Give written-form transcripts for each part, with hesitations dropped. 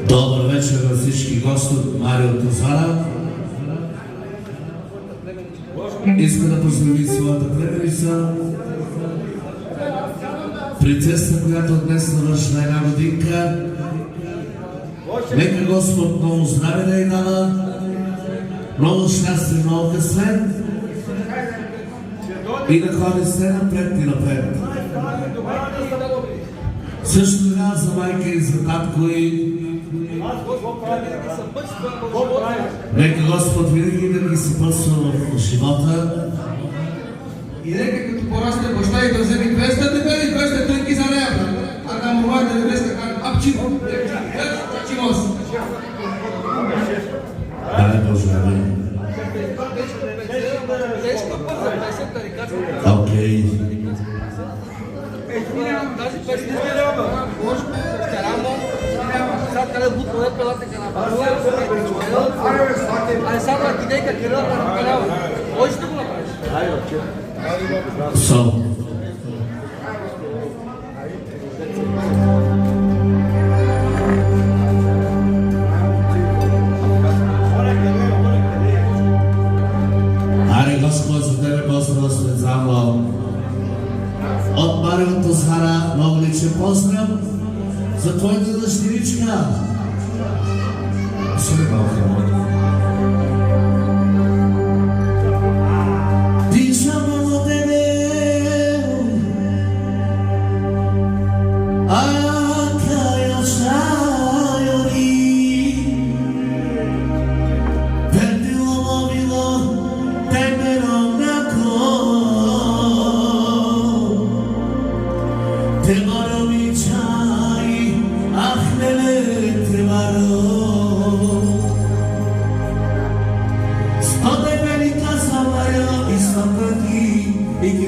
Добър вечер на всички гости от Марио Тозара. Иска да поздрави своята племеница, принцеса, която днес навърши една годинка. Нека Господ много здраве да й дава, много щастие, много късмет и да ходи все напред и напред. Също така за майка и за татко и нека Господ винаги да ги съпътства в живота. И нека като порасне баща и да вземе 200 дебели, 200 тънки за нея. А там момента да днеска как апчиво, апчиво си. Дай Боже, амин. Окей. Тази песня Божко, Старамо, сега къде бутове пелата канапа. Александра Кидейка, Кирила на канала. Кой ще го направиш? So. Аре Господ за тебе поздрав след замъл. От Марио Тозара много личен поздрав за твоята дъщеричка.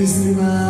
Cristina